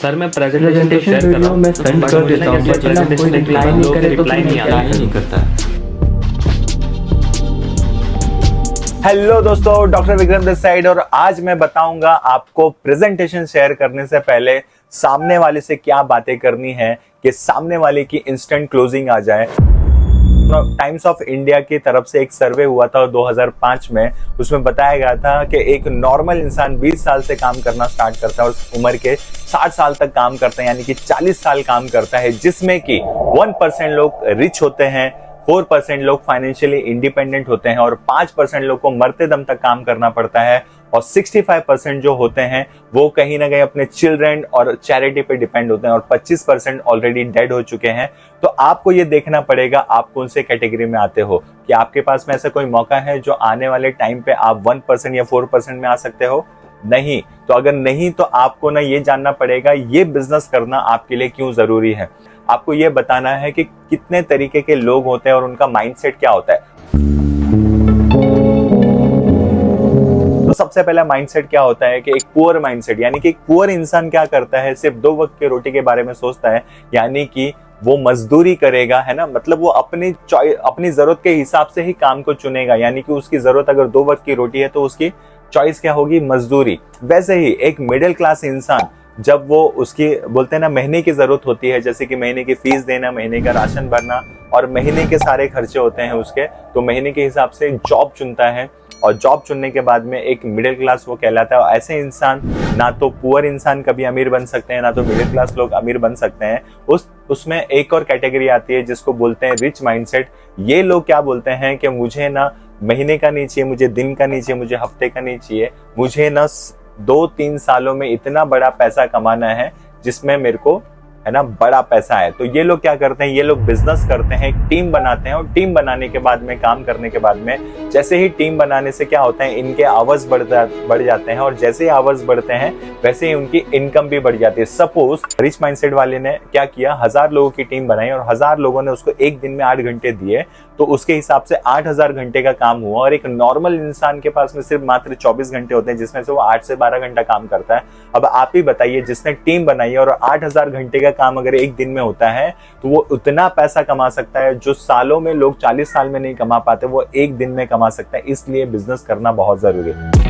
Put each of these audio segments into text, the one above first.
Sir मैं presentation तो share कर रहा हूँ, मैं सेंड कर देता हूँ, बट ना कोई रिप्लाई नहीं करे तो रिप्लाई नहीं आता नहीं करता। हेलो दोस्तों, डॉक्टर विक्रम दिस साइड और आज मैं बताऊंगा आपको प्रेजेंटेशन शेयर करने से पहले सामने वाले से क्या बातें करनी है कि सामने वाले की इंस्टेंट क्लोजिंग आ जाए। टाइम्स ऑफ इंडिया की तरफ से एक सर्वे हुआ था 2005 में, उसमें बताया गया था कि एक नॉर्मल इंसान 20 साल से काम करना स्टार्ट करता है और उस उम्र के 60 साल तक काम करते हैं, यानी कि 40 साल काम करता है, जिसमें कि 1% लोग रिच होते हैं, 4% लोग फाइनेंशियली इंडिपेंडेंट होते हैं और 5% लोग को मरते दम तक काम करना पड़ता है और 65% जो होते हैं वो कहीं ना कहीं अपने चिल्ड्रन और चैरिटी पे डिपेंड होते हैं और 25% ऑलरेडी डेड हो चुके हैं। तो आपको ये देखना पड़ेगा आप कौन से कैटेगरी में आते हो, कि आपके पास में ऐसा कोई मौका है जो आने वाले टाइम पे आप 1% या 4% में आ सकते हो। नहीं, तो अगर नहीं तो आपको ना ये जानना पड़ेगा ये बिजनेस करना आपके लिए क्यों जरूरी है। आपको ये बताना है कि कितने तरीके के लोग होते हैं और उनका माइंडसेट क्या होता है। तो सबसे पहला माइंडसेट क्या होता है कि एक पुअर माइंडसेट, यानी कि एक पुअर इंसान क्या करता है, सिर्फ 2 वक्त की रोटी के बारे में सोचता है, यानी कि वो मजदूरी करेगा, है ना, मतलब वो अपनी जरूरत के हिसाब से ही काम को चुनेगा, यानी कि उसकी जरूरत अगर 2 वक्त की रोटी है तो उसकी चॉइस क्या होगी, मजदूरी। वैसे ही एक मिडिल क्लास इंसान जब वो उसकी बोलते हैं ना महीने की जरूरत होती है, जैसे कि महीने की फीस देना, महीने का राशन भरना और महीने के सारे खर्चे होते हैं उसके, तो महीने के हिसाब से जॉब चुनता है और जॉब चुनने के बाद में एक मिडिल क्लास वो कहलाता है। और ऐसे इंसान ना तो पुअर इंसान कभी अमीर बन सकते हैं, ना तो मिडिल क्लास लोग अमीर बन सकते हैं। उसमें एक और कैटेगरी आती है जिसको बोलते हैं रिच माइंडसेट। ये लोग क्या बोलते हैं कि मुझे ना महीने का नहीं चाहिए, मुझे दिन का नहीं चाहिए, मुझे हफ्ते का नहीं चाहिए, मुझे ना 2-3 सालों में इतना बड़ा पैसा कमाना है जिसमें मेरे को, है ना, बड़ा पैसा है। तो ये लोग क्या करते हैं, ये लोग बिजनेस करते हैं, एक टीम बनाते हैं और टीम बनाने के बाद में, काम करने के बाद में, जैसे ही टीम बनाने से क्या होता है, इनके आवर्स बढ़ जाते हैं और जैसे ही आवर्स बढ़ते हैं वैसे ही उनकी इनकम भी बढ़ जाती है। सपोज रिच माइंडसेट वाले ने क्या किया, 1000 लोगों की टीम बनाई और 1000 लोगों ने उसको एक दिन में 8 घंटे दिए, तो उसके हिसाब से 8000 घंटे का काम हुआ। और एक नॉर्मल इंसान के पास में सिर्फ मात्र 24 घंटे होते हैं, जिसमें से वो 8 से 12 घंटा काम करता है। अब आप ही बताइए, जिसने टीम बनाई और 8000 घंटे का काम अगर एक दिन में होता है तो वो उतना पैसा कमा सकता है जो सालों में लोग 40 साल में नहीं कमा पाते, वो एक दिन में कमा सकता है। इसलिए बिजनेस करना बहुत जरूरी है।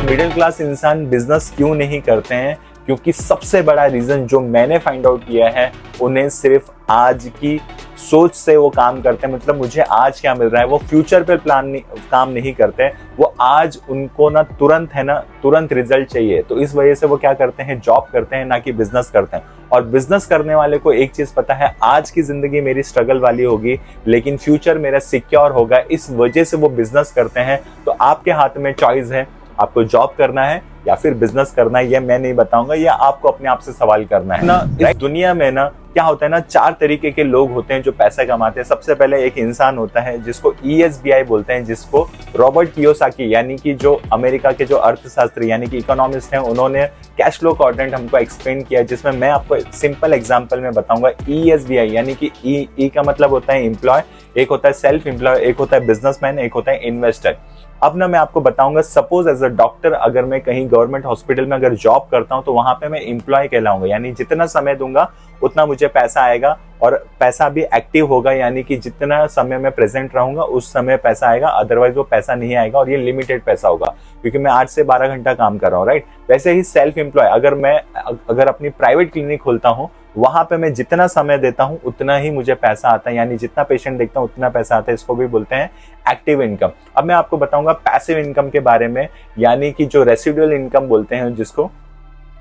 मिडिल क्लास इंसान बिजनेस क्यों नहीं करते हैं, क्योंकि सबसे बड़ा रीजन जो मैंने फाइंड आउट किया है, उन्हें सिर्फ आज की सोच से वो काम करते हैं, मतलब मुझे आज क्या मिल रहा है, वो फ्यूचर पे काम नहीं करते, वो आज उनको ना तुरंत रिजल्ट चाहिए। तो इस वजह से वो क्या करते हैं, जॉब करते हैं, ना कि बिजनेस करते हैं। और बिजनेस करने वाले को एक चीज पता है, आज की जिंदगी मेरी स्ट्रगल वाली होगी लेकिन फ्यूचर मेरा सिक्योर होगा, इस वजह से वो बिजनेस करते हैं। तो आपके हाथ में चॉइस है, आपको जॉब करना है या फिर बिजनेस करना है, ये मैं नहीं बताऊंगा, ये आपको अपने आप से सवाल करना है ना। इस दुनिया में ना क्या होता है ना, 4 तरीके के लोग होते हैं जो पैसा कमाते हैं। सबसे पहले एक इंसान होता है जिसको ESBI बोलते हैं, जिसको रॉबर्ट कियोसाकी, यानी कि जो अमेरिका के जो अर्थशास्त्री यानी कि इकोनॉमिस्ट हैं, उन्होंने कैश फ्लो क्वाड्रेंट हमको एक्सप्लेन किया, जिसमें मैं आपको सिंपल एग्जांपल में बताऊंगा। ESBI यानी कि ई का मतलब होता है एम्प्लॉय, एक होता है सेल्फ एम्प्लॉय, एक होता है बिजनेसमैन, एक होता है इन्वेस्टर। अब ना मैं आपको बताऊंगा, सपोज एज अ डॉक्टर अगर मैं कहीं गवर्नमेंट हॉस्पिटल में अगर जॉब करता हूं तो वहां पे मैं एम्प्लॉय कहलाऊंगा, यानी जितना समय दूंगा उतना मुझे पैसा आएगा और पैसा भी एक्टिव होगा, यानी कि जितना समय मैं प्रेजेंट रहूंगा उस समय पैसा आएगा, अदरवाइज वो पैसा नहीं आएगा और ये लिमिटेड पैसा होगा क्योंकि मैं 8 से 12 घंटा काम कर रहा हूँ, राइट। वैसे ही सेल्फ एम्प्लॉय, अगर अपनी प्राइवेट क्लिनिक खोलता हूँ, वहां पे मैं जितना समय देता हूं उतना ही मुझे पैसा आता है, यानी जितना पेशेंट देखता हूं उतना पैसा आता है। इसको भी बोलते हैं एक्टिव इनकम। अब मैं आपको बताऊंगा पैसिव इनकम के बारे में, यानी कि जो रेसिडुअल इनकम बोलते हैं जिसको,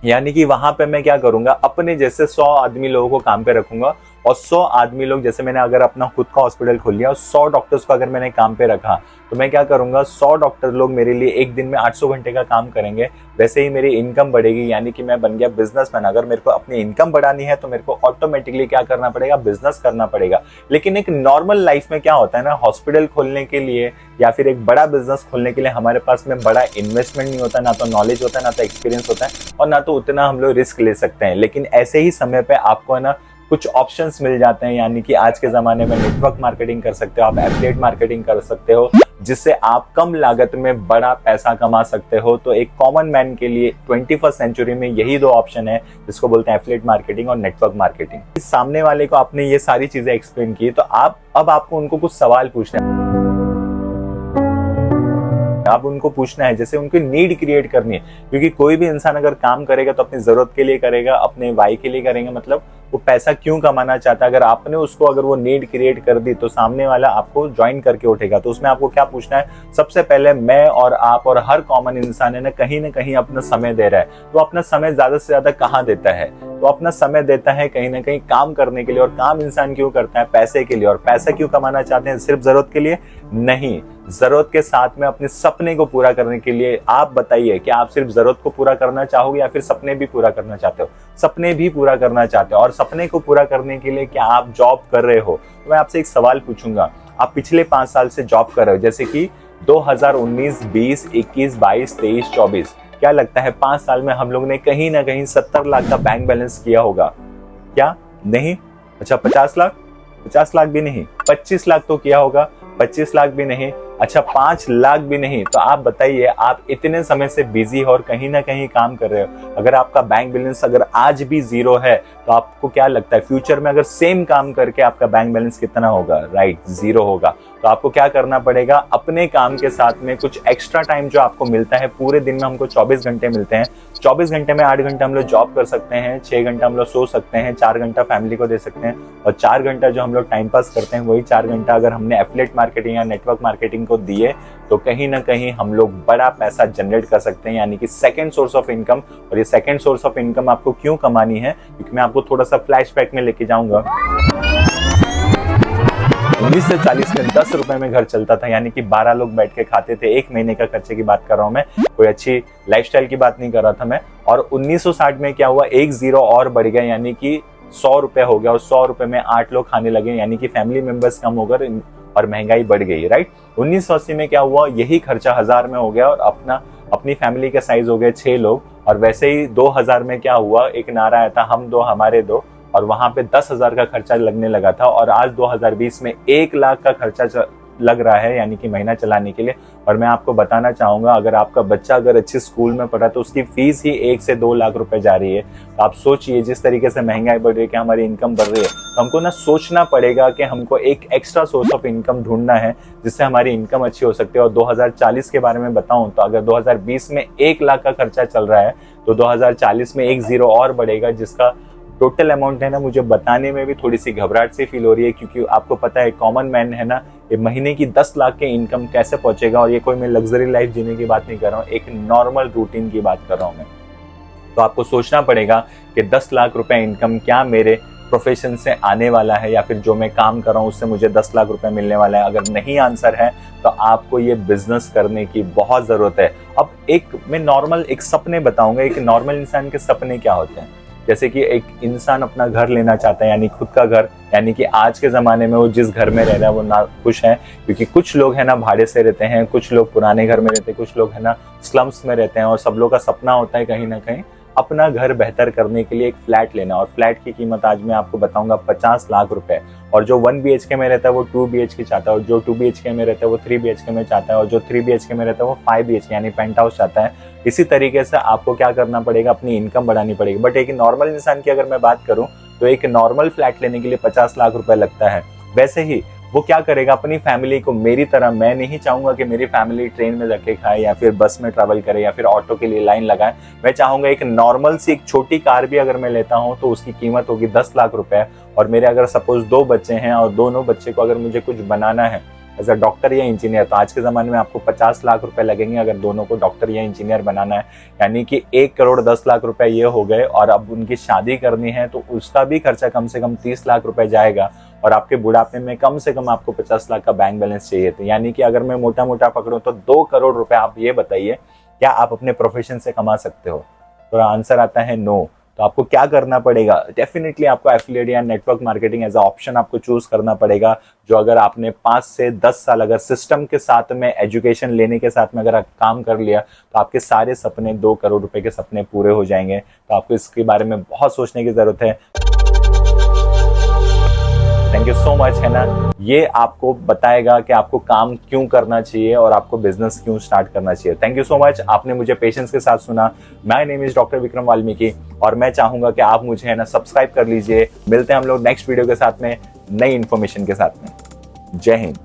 यानी कि वहां पे मैं क्या करूंगा, अपने जैसे 100 आदमी लोगों को काम पे रखूंगा और 100 आदमी लोग, जैसे मैंने अगर अपना खुद का हॉस्पिटल खोल लिया और 100 डॉक्टर्स को अगर मैंने काम पे रखा, तो मैं क्या करूंगा, 100 डॉक्टर लोग मेरे लिए एक दिन में 800 घंटे का काम करेंगे, वैसे ही मेरी इनकम बढ़ेगी, यानी कि मैं बन गया बिजनेसमैन। अगर मेरे को अपनी इनकम बढ़ानी है तो मेरे को ऑटोमेटिकली क्या करना पड़ेगा, बिजनेस करना पड़ेगा। लेकिन एक नॉर्मल लाइफ में क्या होता है ना, हॉस्पिटल खोलने के लिए या फिर एक बड़ा बिजनेस खोलने के लिए हमारे पास में बड़ा इन्वेस्टमेंट नहीं होता, ना तो नॉलेज होता है, ना तो एक्सपीरियंस होता है और ना तो उतना हम लोग रिस्क ले सकते हैं। लेकिन ऐसे ही समय पे आपको है ना कुछ ऑप्शंस मिल जाते हैं, यानी कि आज के ज़माने में नेटवर्क मार्केटिंग कर सकते हो, आप एफिलिएट मार्केटिंग कर सकते हो, जिससे आप कम लागत में बड़ा पैसा कमा सकते हो। तो एक कॉमन मैन के लिए 21st सेंचुरी में यही दो ऑप्शन है, जिसको बोलते हैं एफिलिएट मार्केटिंग और नेटवर्क मार्केटिंग। सामने वाले को आपने ये सारी चीजें एक्सप्लेन की, तो अब आपको उनको कुछ सवाल पूछना है। आप उनको पूछना है, जैसे उनकी नीड क्रिएट करनी है, क्योंकि कोई भी इंसान अगर काम करेगा तो अपनी जरूरत के लिए करेगा, अपने वाई के लिए करेंगे, मतलब वो पैसा क्यों कमाना चाहता है। अगर आपने उसको अगर वो नीड क्रिएट कर दी तो सामने वाला आपको ज्वाइन करके उठेगा। तो उसमें आपको क्या पूछना है, सबसे पहले मैं और आप और हर कॉमन इंसान है ना कहीं अपना समय दे रहा है, तो अपना समय ज्यादा से ज्यादा कहाँ देता है, तो अपना समय देता है कहीं ना कहीं काम करने के लिए। और काम इंसान क्यों करता है, पैसे के लिए। और पैसा क्यों कमाना चाहते हैं, सिर्फ जरूरत के लिए नहीं, जरूरत के साथ में अपने सपने को पूरा करने के लिए। आप बताइए कि आप सिर्फ जरूरत को पूरा करना चाहोगे या फिर सपने भी पूरा करना चाहते हो। सपने भी पूरा करना चाहते हो, और सपने को पूरा करने के लिए क्या आप जॉब कर रहे हो। तो मैं आपसे एक सवाल पूछूंगा, आप पिछले 5 साल से जॉब कर रहे हो, जैसे कि 2019, 20, 21, 22, 23, 24, क्या लगता है 5 साल में हम लोग ने कहीं ना कहीं 70 लाख का बैंक बैलेंस किया होगा क्या? नहीं। अच्छा 50 लाख? 50 लाख भी नहीं। 25 लाख तो किया होगा? 25 लाख भी नहीं। अच्छा 5 लाख भी नहीं। तो आप बताइए, आप इतने समय से बिजी हो और कहीं ना कहीं काम कर रहे हो, अगर आपका बैंक बैलेंस अगर आज भी 0 है तो आपको क्या लगता है फ्यूचर में अगर सेम काम करके आपका बैंक बैलेंस कितना होगा? राइट, 0 होगा। तो आपको क्या करना पड़ेगा, अपने काम के साथ में कुछ एक्स्ट्रा टाइम जो आपको मिलता है, पूरे दिन में हमको 24 घंटे मिलते हैं, 24 घंटे में 8 घंटा हम लोग जॉब कर सकते हैं, 6 घंटा हम लोग सो सकते हैं, 4 घंटा फैमिली को दे सकते हैं, और 4 घंटा जो हम लोग टाइम पास करते हैं वही 4 घंटा अगर हमने एफिलिएट मार्केटिंग या नेटवर्क मार्केटिंग को दिए तो कहीं ना कहीं हम लोग बड़ा पैसा जनरेट कर सकते हैं, यानी कि सेकंड सोर्स ऑफ इनकम। और ये सेकंड सोर्स ऑफ इनकम आपको क्यों कमानी है, क्योंकि मैं आपको थोड़ा सा फ्लैशबैक में लेके जाऊंगा। 19 से 40 में 10 रुपए में घर चलता था, यानी कि 12 लोग बैठ के खाते थे। 1 महीने का खर्चे की बात कर रहा हूं मैं, कोई अच्छी लाइफस्टाइल की बात नहीं कर रहा था मैं। और 1960 में क्या हुआ, 1 0 और बढ़ गया, यानी कि 100 रुपए हो गया, और 100 रुपए में 8 लोग खाने लगे, यानी कि फैमिली मेंबर्स कम हो गए और महंगाई बढ़ गई। राइट। 1980 में क्या हुआ, यही खर्चा 1000 में हो गया और अपनी फैमिली का साइज हो गए 6 लोग। और वैसे ही 2000 में क्या हुआ, एक नारा आया था, हम 2 हमारे 2, और वहां पे 10,000 का खर्चा लगने लगा था। और आज 2020 में 1 लाख का खर्चा लग रहा है, यानी कि महीना चलाने के लिए। और मैं आपको बताना चाहूंगा, अगर आपका बच्चा अगर अच्छे स्कूल में पढ़ा तो उसकी फीस ही 1 से 2 लाख रुपए जा रही है। तो आप सोचिए, जिस तरीके से महंगाई बढ़ रही है कि हमारी इनकम बढ़ रही है, तो हमको ना सोचना पड़ेगा कि हमको एक एक्स्ट्रा सोर्स ऑफ इनकम ढूंढना है जिससे हमारी इनकम अच्छी हो सकती है। और 2040 के बारे में बताऊं तो अगर 2020 में 1 लाख का खर्चा चल रहा है तो 2040 में 1 0 और बढ़ेगा, जिसका टोटल अमाउंट है ना, मुझे बताने में भी थोड़ी सी घबराहट सी फील हो रही है, क्योंकि आपको पता है कॉमन मैन है ना, ये महीने की 10 लाख के इनकम कैसे पहुंचेगा। और ये कोई मैं लग्जरी लाइफ जीने की बात नहीं कर रहा हूँ, एक नॉर्मल रूटीन की बात कर रहा हूँ मैं। तो आपको सोचना पड़ेगा कि 10 लाख रुपए इनकम क्या मेरे प्रोफेशन से आने वाला है, या फिर जो मैं काम कर रहा हूँ उससे मुझे 10 लाख रुपए मिलने वाला है। अगर नहीं आंसर है तो आपको ये बिजनेस करने की बहुत जरूरत है। अब मैं नॉर्मल एक सपने बताऊंगा, एक नॉर्मल इंसान के सपने क्या होते हैं। जैसे कि एक इंसान अपना घर लेना चाहता है, यानी खुद का घर, यानी कि आज के ज़माने में वो जिस घर में रह रहा है वो ना खुश है, क्योंकि कुछ लोग है ना भाड़े से रहते हैं, कुछ लोग पुराने घर में रहते हैं, कुछ लोग है ना स्लम्स में रहते हैं। और सब लोग का सपना होता है कहीं ना कहीं अपना घर बेहतर करने के लिए एक फ्लैट लेना। और फ्लैट की कीमत आज मैं आपको बताऊंगा 50 लाख रुपए। और जो 1 BHK में रहता है वो 2 BHK चाहता है, और जो 2 BHK में रहता है वो 3 BHK में चाहता है, और जो 3 BHK में रहता है वो 5 BHK यानी पेंट हाउस चाहता है। इसी तरीके से आपको क्या करना पड़ेगा, अपनी इनकम बढ़ानी पड़ेगी। बट एक नॉर्मल इंसान की अगर मैं बात करूं तो एक नॉर्मल फ्लैट लेने के लिए 50 लाख रुपए लगता है। वैसे ही वो क्या करेगा, अपनी फैमिली को, मेरी तरह मैं नहीं चाहूंगा कि मेरी फैमिली ट्रेन में जाके खाए या फिर बस में ट्रैवल करे या फिर ऑटो के लिए लाइन लगाए। मैं चाहूंगा एक नॉर्मल सी एक छोटी कार भी अगर मैं लेता हूं तो उसकी कीमत होगी 10 लाख रुपए। और मेरे अगर सपोज 2 बच्चे हैं और दोनों बच्चे को अगर मुझे कुछ बनाना है एज अ डॉक्टर या इंजीनियर, तो आज के ज़माने में आपको 50 लाख रुपए लगेंगे अगर दोनों को डॉक्टर या इंजीनियर बनाना है। यानी कि 1 करोड़ 10 लाख रुपए ये हो गए। और अब उनकी शादी करनी है तो उसका भी खर्चा कम से कम 30 लाख रुपए जाएगा। और आपके बुढ़ापे में कम से कम आपको 50 लाख का बैंक बैलेंस चाहिए था। यानी कि अगर मैं मोटा मोटा पकड़ूं तो 2 करोड़ रुपए, आप ये बताइए क्या आप अपने प्रोफेशन से कमा सकते हो? तो आंसर आता है नो। तो आपको क्या करना पड़ेगा, डेफिनेटली आपको एफिलिएट या network marketing as a option आपको चूज करना पड़ेगा। जो अगर आपने 5 से 10 साल अगर सिस्टम के साथ में, एजुकेशन लेने के साथ में अगर आप काम कर लिया तो आपके सारे सपने 2 करोड़ रुपए के सपने पूरे हो जाएंगे। तो आपको इसके बारे में बहुत सोचने की जरूरत है। थैंक यू सो मच, है ना। ये आपको बताएगा कि आपको काम क्यों करना चाहिए और आपको बिजनेस क्यों स्टार्ट करना चाहिए। थैंक यू सो मच, आपने मुझे पेशेंस के साथ सुना। My name is doctor Vikram Valmiki और मैं चाहूंगा कि आप मुझे, है ना, सब्सक्राइब कर लीजिए। मिलते हैं हम लोग नेक्स्ट वीडियो के साथ में, नई इंफॉर्मेशन के साथ में। जय हिंद।